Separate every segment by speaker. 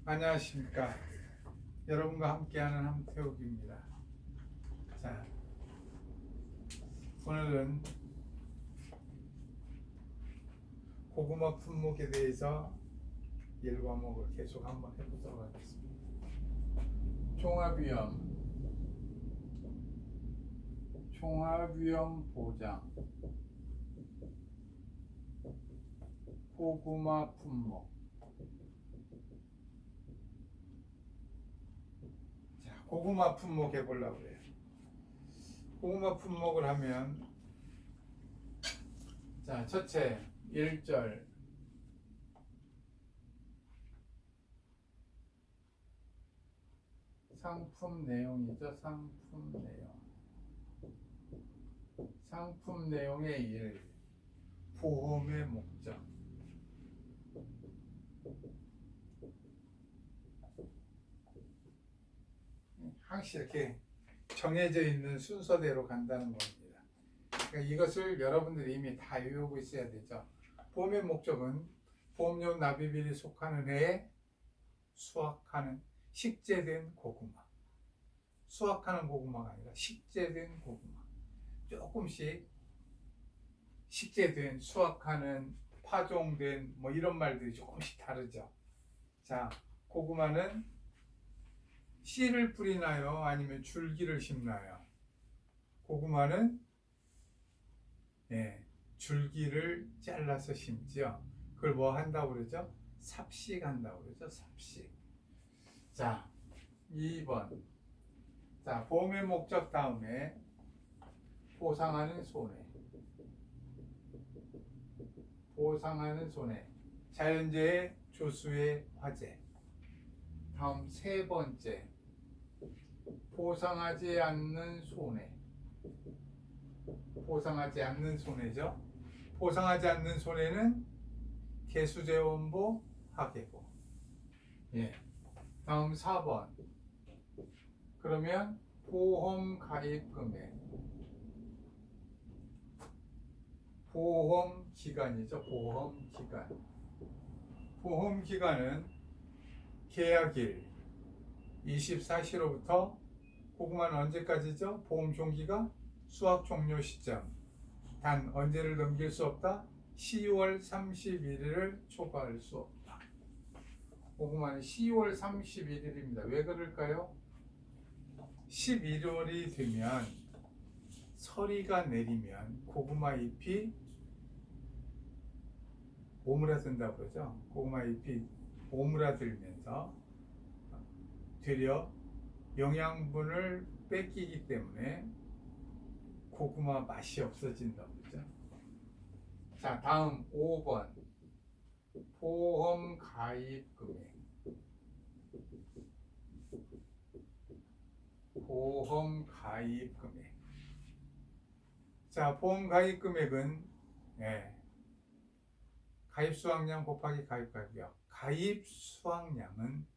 Speaker 1: 안녕하십니까. 여러분과 함께하는 함태욱입니다. 자, 오늘은 고구마 품목에 대해서 일과목을 계속 한번 해보도록 하겠습니다. 종합위험 보장, 고구마 품목. 자, 고구마 품목 해보려고 그래요. 고구마 품목을 하면, 자, 첫째, 1절. 상품 내용이죠. 상품 내용. 상품 내용의 1. 보험의 목적. 항상 이렇게 정해져 있는 순서대로 간다는 겁니다. 그러니까 이것을 여러분들이 이미 다 외우고 있어야 되죠. 보험의 목적은 보험료 납입일이 속하는 해에 수확하는 식재된 고구마. 수확하는 고구마가 아니라 식재된 고구마. 조금씩 식재된, 수확하는, 파종된 뭐 이런 말들이 조금씩 다르죠. 자, 고구마는 씨를 뿌리나요? 아니면 줄기를 심나요? 고구마는 줄기를 잘라서 심지요. 그걸 뭐 한다고 그러죠? 삽식한다고 그러죠. 삽식. 자, 2번. 자, 보험의 목적 다음에 보상하는 손해. 보상하는 손해. 자연재해, 조수의 화재. 다음 세 번째. 보상하지 않는 손해. 보상하지 않는 손해죠. 보상하지 않는 손해는 개수재원보, 하계보. 다음 4번. 그러면 보험 가입 금액. 보험 기간이죠. 보험 기간. 보험 기간은 계약일 24시로부터 고구마는 언제까지죠? 보험 종기가 수확 종료 시점. 단 언제를 넘길 수 없다? 10월 31일을 초과할 수 없다. 고구마는 10월 31일입니다. 왜 그럴까요? 11월이 되면 서리가 내리면 고구마 잎이 오므라든다고 그러죠. 고구마 잎이 오므라들면서 되려 영양분을 뺏기기 때문에 고구마 맛이 없어진다고 그러죠. 자, 다음 5번. 보험 가입 금액. 보험 가입 금액. 자, 보험 가입 금액은 가입 수확량 곱하기 가입 가격. 가입 수확량은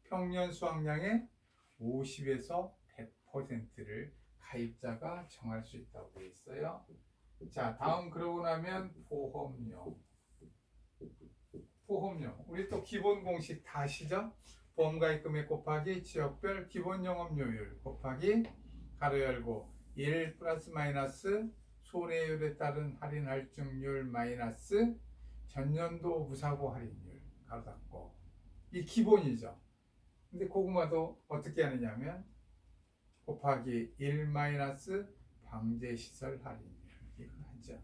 Speaker 1: 평년 수확량의 50에서 100%를 가입자가 정할 수 있다고 되어 있어요. 자, 다음 그러고 나면 보험료. 보험료. 우리 또 기본 공식 다 아시죠? 보험 가입 금액 곱하기 지역별 기본 영업료율 곱하기 가로 열고 1 플러스 마이너스 손해율에 따른 할인 할증률 마이너스 전년도 무사고 할인율 가로 닫고. 이 기본이죠. 근데 고구마도 어떻게 하느냐면 곱하기 1 마이너스 방제시설 할인율 이걸 하죠.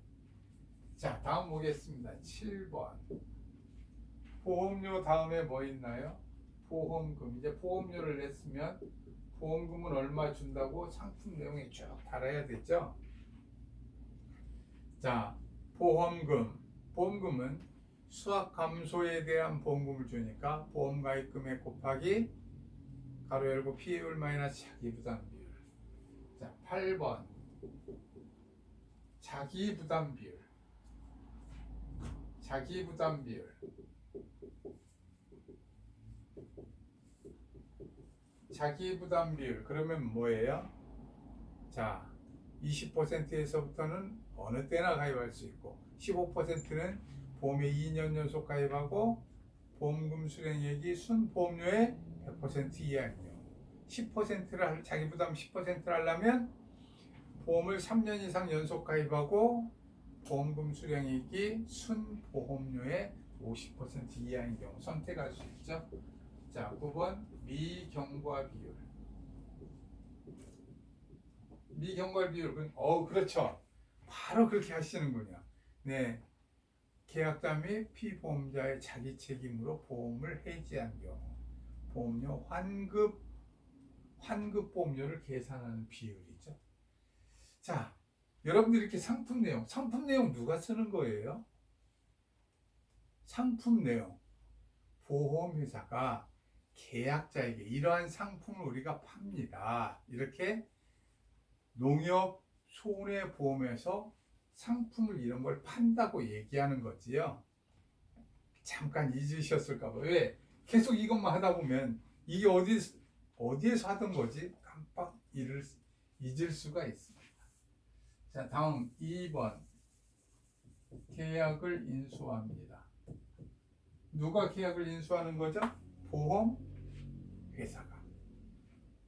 Speaker 1: 자, 다음 보겠습니다. 7번. 보험료 다음에 뭐 있나요? 보험금. 이제 보험료를 냈으면 보험금은 얼마 준다고 상품 내용에 쭉 달아야 되죠. 자, 보험금. 보험금은 수확 감소에 대한 보험금을 주니까 보험 가입 금액 곱하기 가로 열고 피해율 마이너스 자기 부담 비율. 자, 8번. 자기 부담 비율. 자기 부담 비율. 자기 부담 비율. 그러면 뭐예요? 자, 20%에서부터는 어느 때나 가입할 수 있고 15%는 보험에 2년 연속 가입하고 보험금 수령액이 순보험료의 100% 이하인 경우. 10%를 자기 부담 10%를 하려면 보험을 3년 이상 연속 가입하고 보험금 수령액이 순보험료의 50% 이하인 경우 선택할 수 있죠. 자, 9번 미경과 비율. 미경과 비율. 그렇죠. 바로 그렇게 하시는군요. 네. 계약자 및 피보험자의 자기 책임으로 보험을 해지한 경우 보험료 환급 보험료를 계산하는 비율이죠. 자, 여러분들 이렇게 상품 내용 누가 쓰는 거예요? 상품 내용. 보험회사가 계약자에게 이러한 상품을 우리가 팝니다. 이렇게 농협 손해보험에서 상품을 이런 걸 판다고 얘기하는 거지요. 잠깐 잊으셨을까 봐요. 왜? 계속 이것만 하다 보면 이게 어디에서 하던 거지? 깜빡 잊을 수가 있습니다. 자, 다음 2번 계약을 인수합니다. 누가 계약을 인수하는 거죠?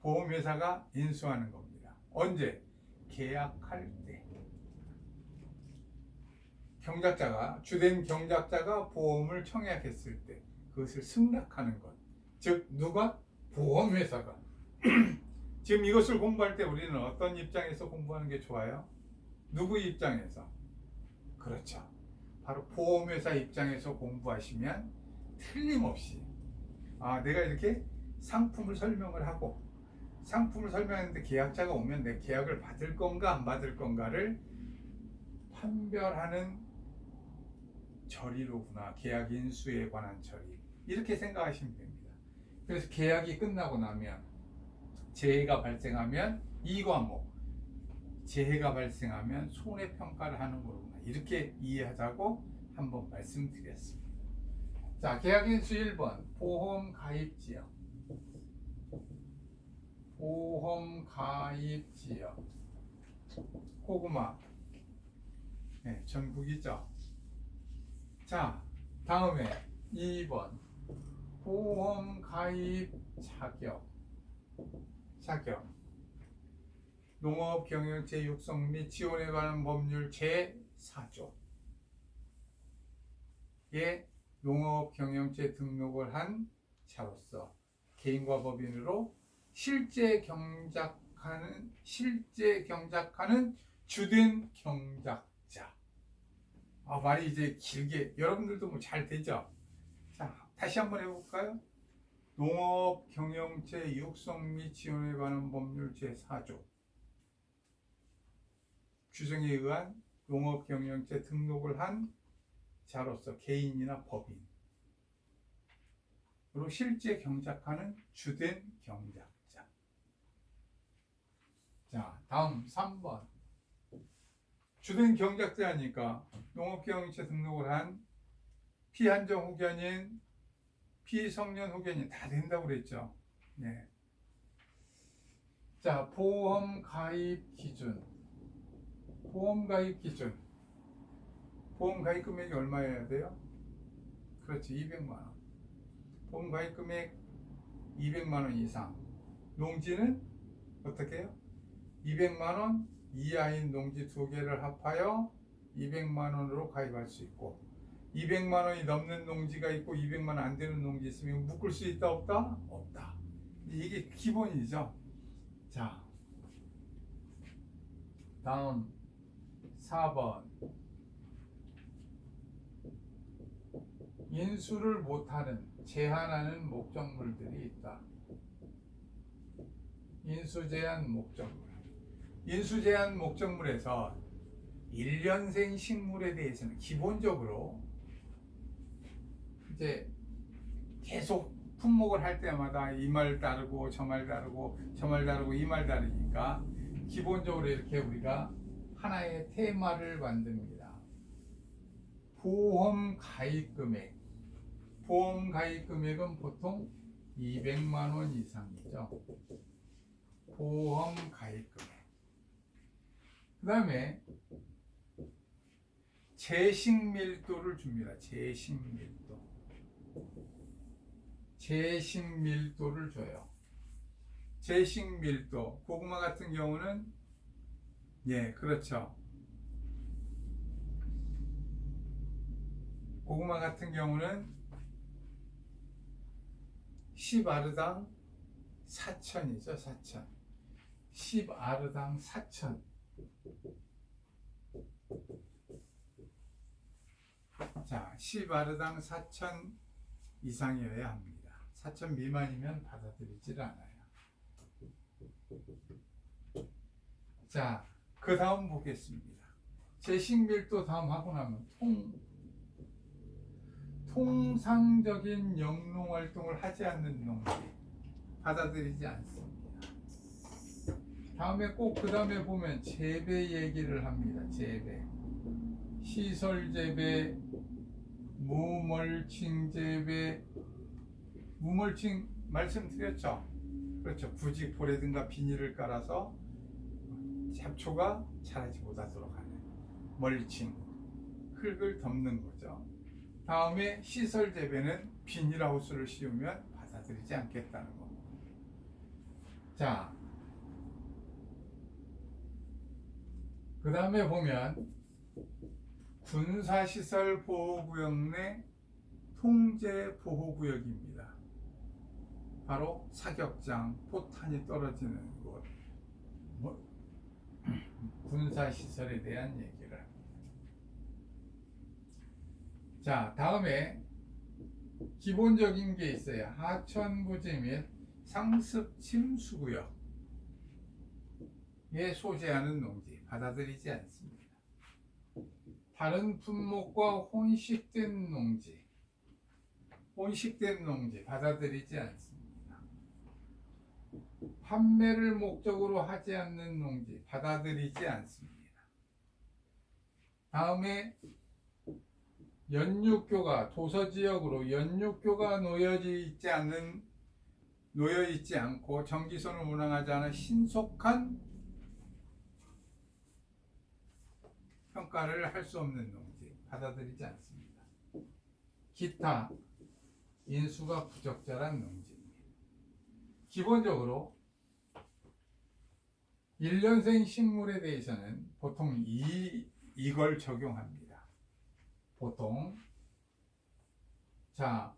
Speaker 1: 보험회사가 인수하는 겁니다. 언제? 계약할 때. 주된 경작자가 보험을 청약했을 때 그것을 승낙하는 것. 즉 누가? 보험회사가. 지금 이것을 공부할 때 우리는 어떤 입장에서 공부하는 게 좋아요? 누구 입장에서? 그렇죠. 바로 보험회사 입장에서 공부하시면 틀림없이 내가 이렇게 상품을 설명을 하고 상품을 설명하는데 계약자가 오면 내 계약을 받을 건가 안 받을 건가를 판별하는 처리로구나. 계약 인수에 관한 처리. 이렇게 생각하시면 됩니다. 그래서 계약이 끝나고 나면 재해가 발생하면 이 과목, 재해가 발생하면 손해평가를 하는 거구나. 이렇게 이해하자고 한번 말씀드렸습니다. 자, 계약인수 1번 보험 가입 지역. 보험 가입 지역. 고구마. 네, 전국이죠. 자, 다음에 2번 보험 가입 자격. 농업 경영체 육성 및 지원에 관한 법률 제4조에 농업 경영체 등록을 한 자로서 개인과 법인으로 실제 경작하는 주된 경작자. 말이 이제 길게 여러분들도 뭐 잘 되죠? 자, 다시 한번 해볼까요? 농업 경영체 육성 및 지원에 관한 법률 제4조 규정에 의한 농업 경영체 등록을 한 자로서 개인이나 법인으로 실제 경작하는 주된 경작자. 자, 다음 3번 주된 경작자니까 농업 경영체 등록을 한 피한정 후견인, 피성년 후견인 다 된다고 그랬죠. 네. 자, 보험 가입 기준. 보험 가입 금액이 얼마여야 돼요? 그렇지, 200만 원. 보험 가입 금액 200만 원 이상. 농지는 어떻게 해요? 200만 원 이하인 농지 2개를 합하여 200만 원으로 가입할 수 있고 200만 원이 넘는 농지가 있고 200만 원 안 되는 농지 있으면 묶을 수 있다 없다? 없다. 이게 기본이죠. 자, 다음 4번 인수를 못하는 제한하는 목적물들이 있다. 인수제한 목적물에서 1년생 식물에 대해서는 기본적으로 이제 계속 품목을 할 때마다 이 말 다르고 저 말 다르고 이 말 다르니까 기본적으로 이렇게 우리가 하나의 테마를 만듭니다. 보험 가입 금액은 보통 200만 원 이상이죠. 보험 가입 금액. 그 다음에 재식밀도를 줍니다. 재식밀도. 제식 밀도를 줘요. 제식 밀도. 고구마 같은 경우는 예, 그렇죠. 고구마 같은 경우는 10아르당 4천이죠. 4천. 10아르당 4천. 자, 10아르당 4천 이상이어야 합니다. 4천 미만이면 받아들이질 않아요. 자, 그 다음 보겠습니다. 제식밀도 다음 하고 나면 통상적인 영농 활동을 하지 않는 농지 받아들이지 않습니다. 다음에 꼭 그 다음에 보면 재배 얘기를 합니다. 재배, 시설 재배, 무멀칭 재배. 무멀칭 말씀드렸죠. 그렇죠. 부직포라든가 비닐을 깔아서 잡초가 자라지 못하도록 하는 멀칭, 흙을 덮는 거죠. 다음에 시설 재배는 비닐하우스를 씌우면 받아들이지 않겠다는 거. 자, 그 다음에 보면 군사시설 보호구역 내 통제 보호구역입니다. 바로 사격장, 포탄이 떨어지는 곳, 군사시설에 대한 얘기를 합니다. 자, 다음에 기본적인 게 있어요. 하천부지 및 상습 침수구역에 소재하는 농지 받아들이지 않습니다. 다른 품목과 혼식된 농지 받아들이지 않습니다. 판매를 목적으로 하지 않는 농지 받아들이지 않습니다. 다음에 연육교가 도서지역으로 연육교가 놓여 있지 않고 전기선을 운항하지 않은 신속한 평가를 할 수 없는 농지 받아들이지 않습니다. 기타 인수가 부적절한 농지입니다. 기본적으로 1년생 식물에 대해서는 보통 이걸 적용합니다. 보통 자,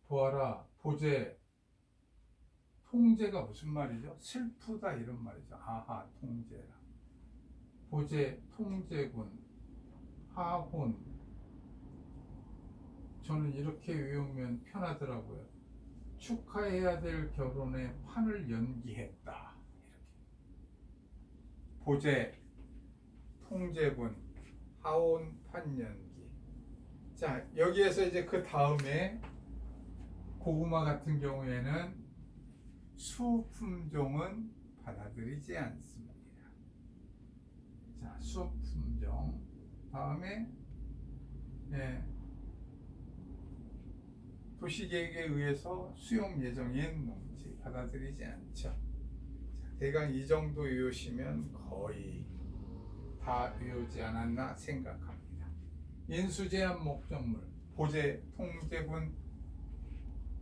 Speaker 1: 보아라, 보제, 통제가 무슨 말이죠? 슬프다 이런 말이죠. 아하, 통제라. 보제, 통제군, 하혼. 저는 이렇게 외우면 편하더라고요. 축하해야 될 결혼에 판을 연기했다. 이렇게. 보제, 통제군, 하혼, 판 연기. 자, 여기에서 이제 그 다음에 고구마 같은 경우에는 수품종은 받아들이지 않습니다. 자, 수품종. 다음에 도시계획에 의해서 수용 예정인 농지 받아들이지 않죠. 자, 대강 이 정도 외우시면 거의 다 외우지 않았나 생각합니다. 인수제한 목적물, 보제, 통제군,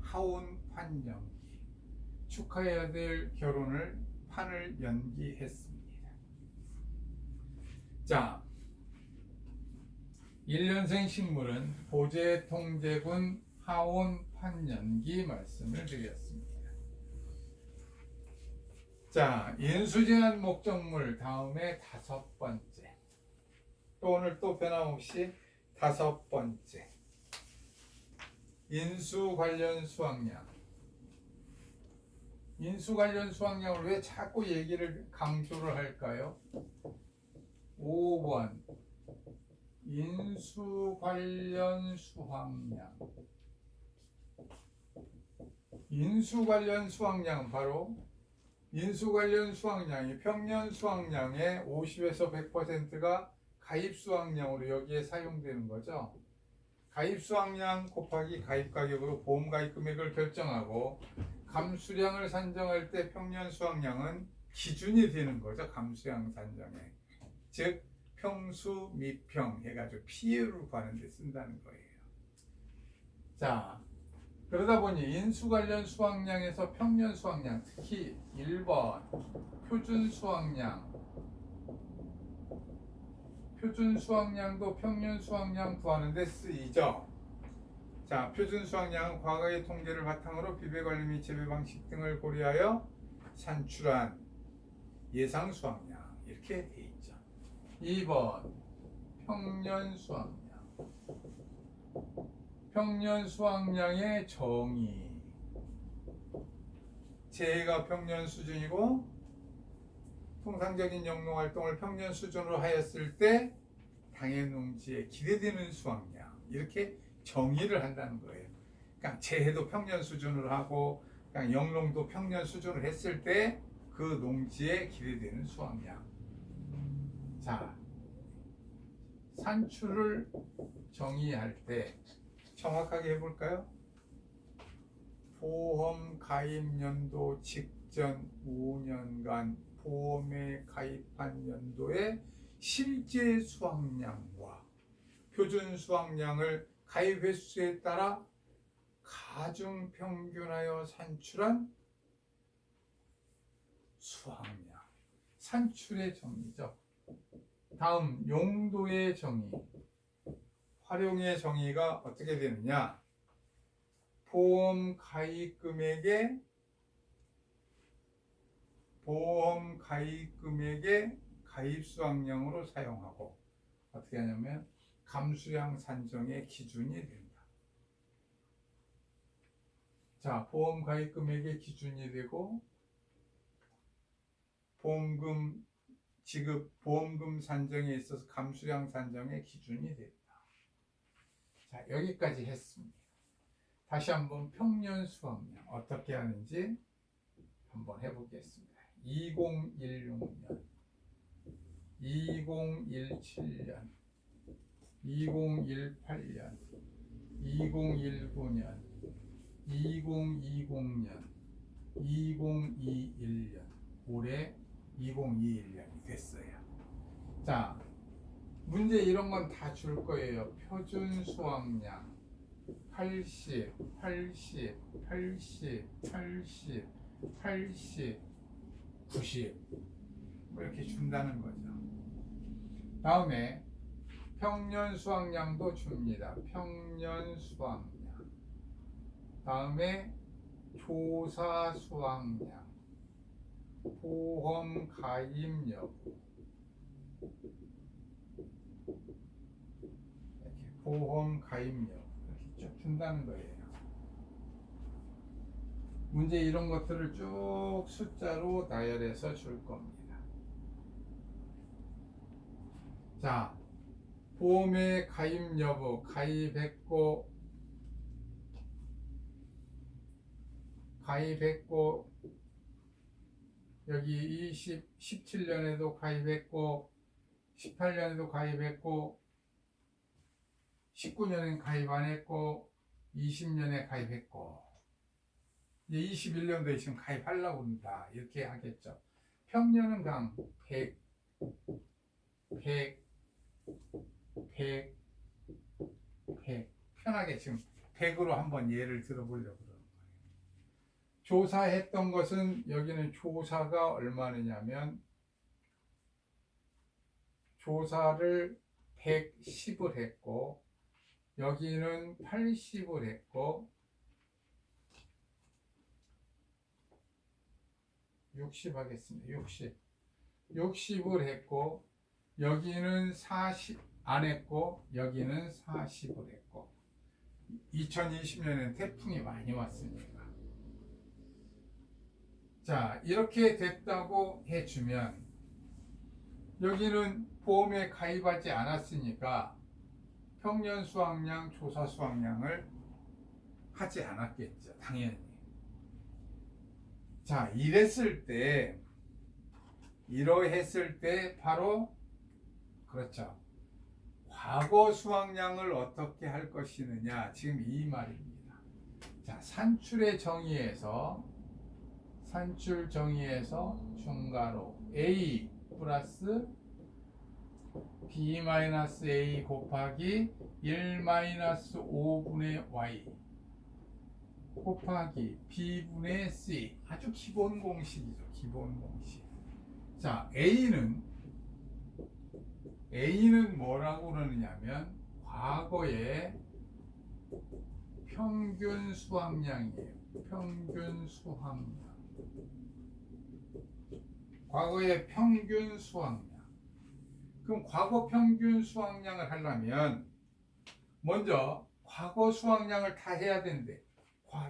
Speaker 1: 하온, 판 연기. 축하해야 될 결혼을 판을 연기했습니다. 자, 1년생 식물은 보제, 통제군, 하온, 판 연기 말씀을 드렸습니다. 자, 인수제한 목적물 다음에 5번째. 또 오늘 또 변함없이 5번째. 인수 관련 수확량. 인수 관련 수확량을 왜 자꾸 얘기를 강조를 할까요? 5번. 인수 관련 수확량. 인수 관련 수확량은 바로 인수 관련 수확량이 평년 수확량의 50에서 100%가 가입 수확량으로 여기에 사용되는 거죠. 가입 수확량 곱하기 가입 가격으로 보험 가입 금액을 결정하고 감수량을 산정할 때 평년 수확량은 기준이 되는 거죠. 감수량 산정에. 즉 평수 미평 해가지고 피해를 구하는 데 쓴다는 거예요. 자, 그러다 보니 인수 관련 수확량에서 평년 수확량, 특히 1번 표준 수확량, 표준 수확량도 평년 수확량 구하는 데 쓰이죠. 자, 표준 수확량은 과거의 통계를 바탕으로 비배 관리 및 재배 방식 등을 고려하여 산출한 예상 수확량 이렇게 돼 있죠. 2번 평년 수확량. 평년 수확량의 정의. 재해가 평년 수준이고 통상적인 영농 활동을 평년 수준으로 하였을 때 당해 농지에 기대되는 수확량 이렇게 정의를 한다는 거예요. 그러니까 재해도 평년 수준으로 하고 그냥 영농도 평년 수준으로 했을 때 그 농지에 기대되는 수확량. 자, 산출을 정의할 때 정확하게 해볼까요? 보험 가입 연도 직전 5년간 보험에 가입한 연도의 실제 수확량과 표준 수확량을 가입 횟수에 따라 가중 평균하여 산출한 수확량. 산출의 정의죠. 다음 용도의 정의. 활용의 정의가 어떻게 되느냐? 보험 가입 금액의 가입 수확량으로 사용하고 어떻게 하냐면 감수량 산정의 기준이 된다. 자, 보험 가입 금액의 기준이 되고 보험금 지급, 보험금 산정에 있어서 감수량 산정의 기준이 된다. 자, 여기까지 했습니다. 다시 한번 평년 수확량 어떻게 하는지 한번 해보겠습니다. 2016년, 2017년, 2018년, 2019년, 2020년, 2021년, 올해 2021년이 됐어요. 자, 문제 이런 건 다 줄 거예요. 표준 수확량 80, 80, 80, 80, 80, 90 뭐 이렇게 준다는 거죠. 다음에 평년 수확량도 줍니다. 평년 수확량. 다음에 조사 수확량, 보험 가입 여부, 이렇게 보험 가입 여부 이렇게 쭉 준다는 거예요. 문제 이런 것들을 쭉 숫자로 나열해서 줄 겁니다. 자, 보험의 가입 여부, 가입했고 여기 17년에도 가입했고 18년에도 가입했고 19년엔 가입 안 했고 20년에 가입했고 이제 21년도에 지금 가입하려고 합니다. 이렇게 하겠죠. 평년은 그냥 100, 100, 100, 100 편하게 지금 100으로 한번 예를 들어보려고 그러는 거예요. 조사했던 것은 여기는 조사가 얼마느냐면 조사를 110을 했고 여기는 80을 했고 60 하겠습니다. 60을 했고 여기는 40 안 했고 여기는 40을 했고 2020년에는 태풍이 많이 왔으니까 자 이렇게 됐다고 해주면 여기는 보험에 가입하지 않았으니까 평년 수확량, 조사 수확량을 하지 않았겠죠. 당연히. 자, 이랬을 때 이러했을 때 바로 그렇죠. 과거 수확량을 어떻게 할 것이느냐 지금 이 말입니다. 자, 산출 정의에서 중괄호 A 플러스 b-a 곱하기 1-5분의 y 곱하기 b분의 c. 아주 기본 공식이죠. 기본 공식. 자, A는 뭐라고 그러느냐면 과거의 평균 수확량이에요. 평균 수확량. 과거의 평균 수확량. 그럼 과거 평균 수확량을 하려면 먼저 과거 수확량을 다 해야 되는데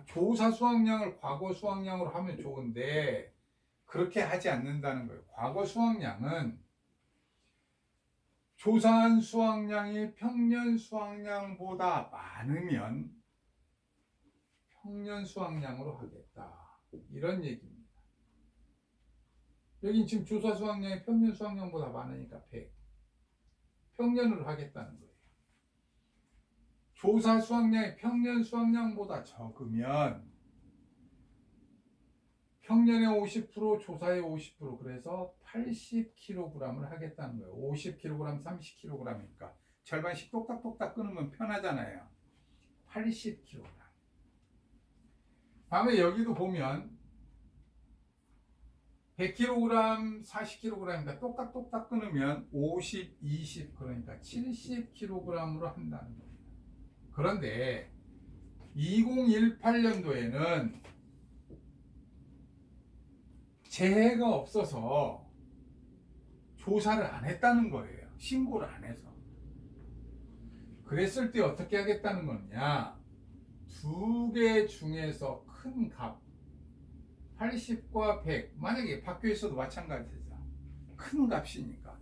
Speaker 1: 조사 수확량을 과거 수확량으로 하면 좋은데 그렇게 하지 않는다는 거예요. 과거 수확량은 조사한 수확량이 평년 수확량보다 많으면 평년 수확량으로 하겠다. 이런 얘기입니다. 여긴 지금 조사 수확량이 평년 수확량보다 많으니까 100. 평년으로 하겠다는 거예요. 조사 수확량이 평년 수확량보다 적으면 평년의 50%, 조사의 50%, 그래서 80kg을 하겠다는 거예요. 50kg, 30kg이니까 절반씩 똑딱똑딱 끊으면 편하잖아요. 80kg. 다음에 여기도 보면 100kg, 40kg이니까 똑딱똑딱 끊으면 50, 20, 그러니까 70kg으로 한다는 겁니다. 그런데 2018년도에는 재해가 없어서 조사를 안 했다는 거예요. 신고를 안 해서. 그랬을 때 어떻게 하겠다는 거냐? 두 개 중에서 큰 값, 80과 100, 만약에 밖에서도 마찬가지죠. 큰 값이니까.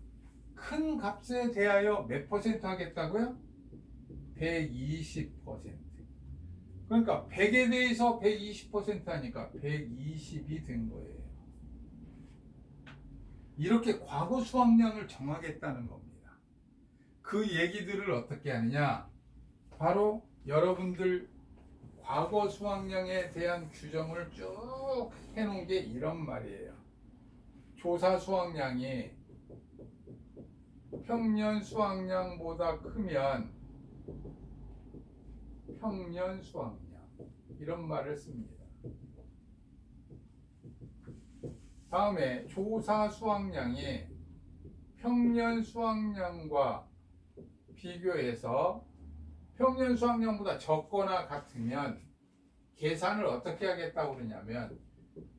Speaker 1: 큰 값에 대하여 몇 퍼센트 하겠다고요? 120%. 그러니까 100에 대해서 120% 하니까 120이 된 거예요. 이렇게 과거 수확량을 정하겠다는 겁니다. 그 얘기들을 어떻게 하느냐? 바로 여러분들 과거 수확량에 대한 규정을 쭉 해놓은 게 이런 말이에요. 조사 수확량이 평년 수확량보다 크면 평년 수확량, 이런 말을 씁니다. 다음에 조사 수확량이 평년 수확량과 비교해서 평년 수확량보다 적거나 같으면 계산을 어떻게 하겠다고 그러냐면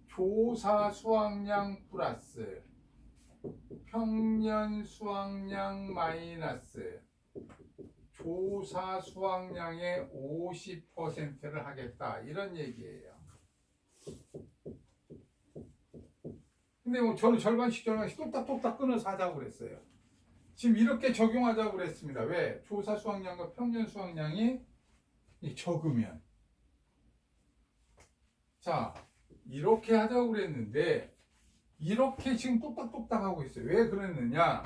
Speaker 1: 조사 수확량 플러스 평년 수확량 마이너스 조사 수확량의 50%를 하겠다, 이런 얘기예요. 근데 뭐 저는 절반씩 똑딱똑딱 끊어서 하자고 그랬어요. 지금 이렇게 적용하자고 그랬습니다. 왜? 조사 수확량과 평년 수확량이 적으면. 자, 이렇게 하자고 그랬는데 이렇게 지금 똑딱똑딱 하고 있어요. 왜 그랬느냐?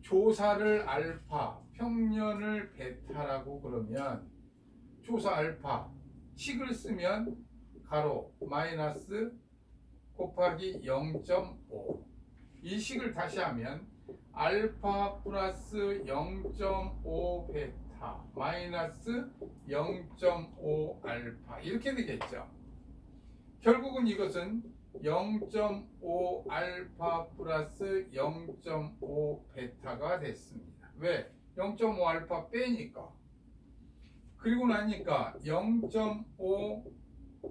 Speaker 1: 조사를 알파, 평년을 베타라고 그러면 조사 알파 식을 쓰면 가로 마이너스 곱하기 0.5. 이 식을 다시 하면 알파 플러스 0.5 베타 마이너스 0.5 알파, 이렇게 되겠죠. 결국은 이것은 0.5 알파 플러스 0.5 베타가 됐습니다. 왜? 0.5 알파 빼니까. 그리고 나니까 0.5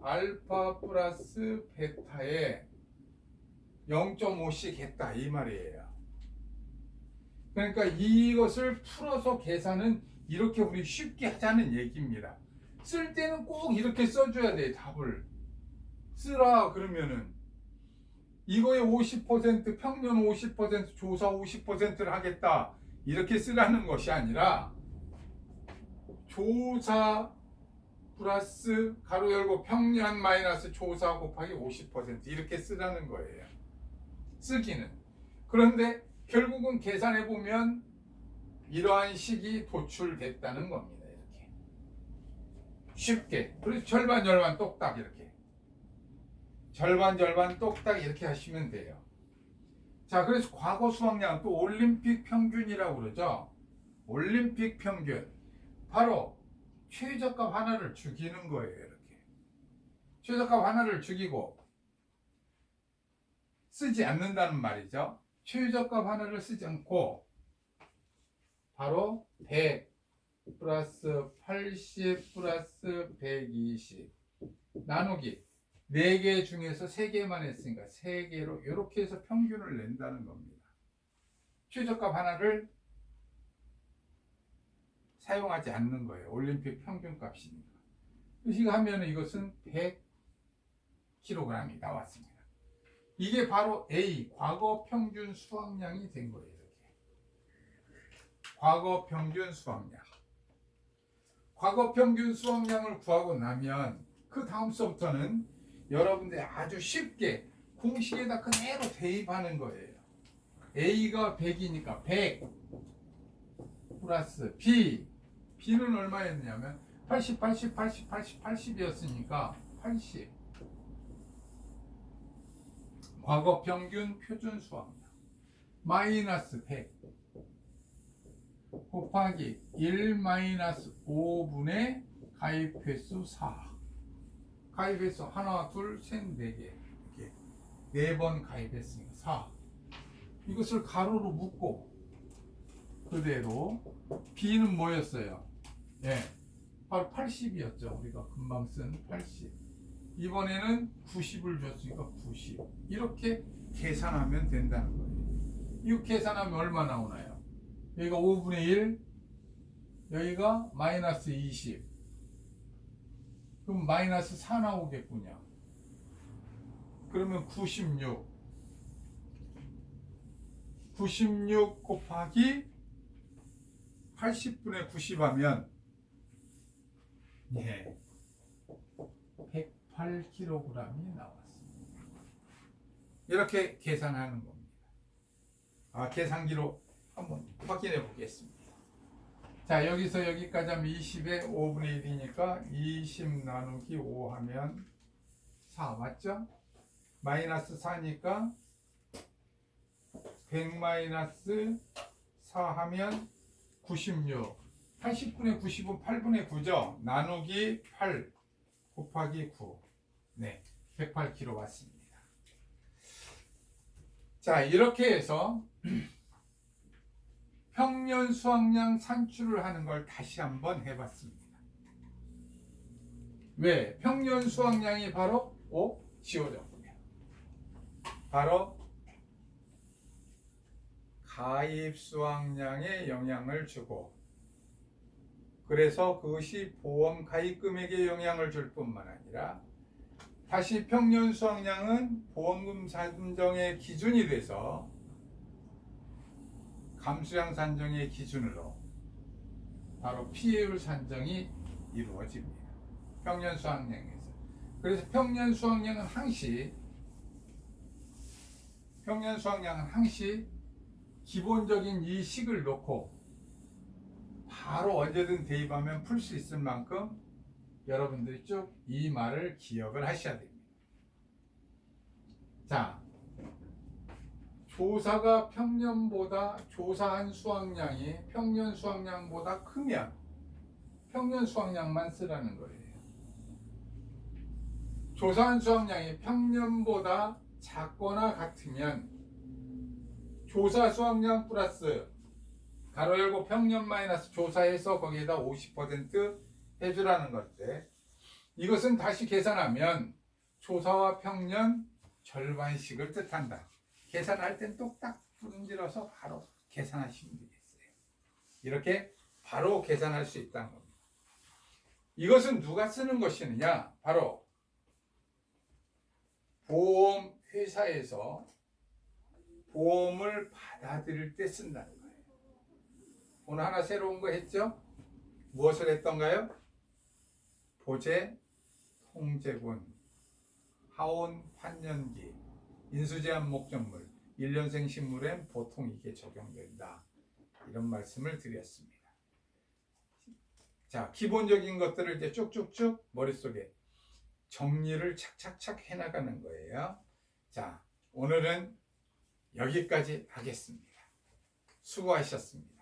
Speaker 1: 알파 플러스 베타에 0.5씩 했다, 이 말이에요. 그러니까 이것을 풀어서 계산은 이렇게 우리 쉽게 하자는 얘기입니다. 쓸 때는 꼭 이렇게 써줘야 돼. 답을 쓰라 그러면은 이거의 50%, 평년 50%, 조사 50%를 하겠다, 이렇게 쓰라는 것이 아니라 조사 플러스 가로 열고 평년 마이너스 조사 곱하기 50% 이렇게 쓰라는 거예요. 쓰기는. 그런데 결국은 계산해 보면 이러한 식이 도출됐다는 겁니다. 이렇게 쉽게. 그래서 절반 똑딱 이렇게 절반 똑딱 이렇게 하시면 돼요. 자, 그래서 과거 수확량 또 올림픽 평균이라고 그러죠. 올림픽 평균. 바로 최저값 하나를 죽이는 거예요. 이렇게. 최저값 하나를 죽이고 쓰지 않는다는 말이죠. 최저값 하나를 쓰지 않고 바로 100 플러스 80 플러스 120 나누기 4개 중에서 3개만 했으니까 3개로 이렇게 해서 평균을 낸다는 겁니다. 최저값 하나를 사용하지 않는 거예요. 올림픽 평균값이니까. 이거 하면 이것은 100kg이 나왔습니다. 이게 바로 A, 과거 평균 수확량이 된 거예요. 이렇게. 과거 평균 수확량. 과거 평균 수확량을 구하고 나면 그 다음서부터는 여러분들이 아주 쉽게 공식에다 그대로 대입하는 거예요. A가 100이니까 100 플러스 B. B는 얼마였냐면 80, 80, 80, 80, 80이었으니까 80. 과거 평균 표준 수확량 마이너스 100 곱하기 1 마이너스 5분의 가입 횟수 4. 가입 횟수 하나, 둘, 셋, 4개. 이렇게 4번 가입했으니까 4. 이것을 가로로 묶고 그대로 B는 뭐였어요? 예, 바로 80이었죠. 우리가 금방 쓴 80. 이번에는 90을 줬으니까 90. 이렇게 계산하면 된다는 거예요. 이거 계산하면 얼마 나오나요? 여기가 5분의 1, 여기가 마이너스 20. 그럼 마이너스 4 나오겠군요. 그러면 96. 96 곱하기 80분의 90 하면 예, 108kg이 나왔습니다. 이렇게 계산하는 겁니다. 계산기로 한번 확인해 보겠습니다. 자, 여기서 여기까지 하면 20에 5분의 1이니까 20 나누기 5 하면 4 맞죠? 마이너스 4니까 100 마이너스 4 하면 96. 80분의 90은 8분의 9죠? 나누기 8 곱하기 9. 네, 108kg 왔습니다. 자, 이렇게 해서 평년 수확량 산출을 하는 걸 다시 한번 해봤습니다. 왜? 평년 수확량이 바로 지워졌고요. 바로 가입 수확량에 영향을 주고, 그래서 그것이 보험 가입 금액에 영향을 줄 뿐만 아니라 다시 평년 수확량은 보험금 산정의 기준이 돼서 감수량 산정의 기준으로 바로 피해율 산정이 이루어집니다. 평년 수확량에서. 그래서 평년 수확량은 항시 기본적인 이 식을 놓고 바로 언제든 대입하면 풀 수 있을 만큼 여러분들이 쭉 이 말을 기억을 하셔야 됩니다. 자, 조사가 조사한 수확량이 평년 수확량보다 크면 평년 수확량만 쓰라는 거예요. 조사한 수확량이 평년보다 작거나 같으면 조사 수확량 플러스 가로 열고 평년 마이너스 조사해서 거기에다 50% 해주라는 건데, 이것은 다시 계산하면 조사와 평년 절반씩을 뜻한다. 계산할 땐 똑딱 분질러서 바로 계산하시면 되겠어요. 이렇게 바로 계산할 수 있다는 겁니다. 이것은 누가 쓰는 것이느냐? 바로 보험회사에서 보험을 받아들일 때 쓴다는 거예요. 오늘 하나 새로운 거 했죠? 무엇을 했던가요? 보제, 통제군, 하온, 환년기, 인수제한 목적물, 1년생 식물엔 보통 이게 적용된다. 이런 말씀을 드렸습니다. 자, 기본적인 것들을 이제 쭉쭉쭉 머릿속에 정리를 착착착 해나가는 거예요. 자, 오늘은 여기까지 하겠습니다. 수고하셨습니다.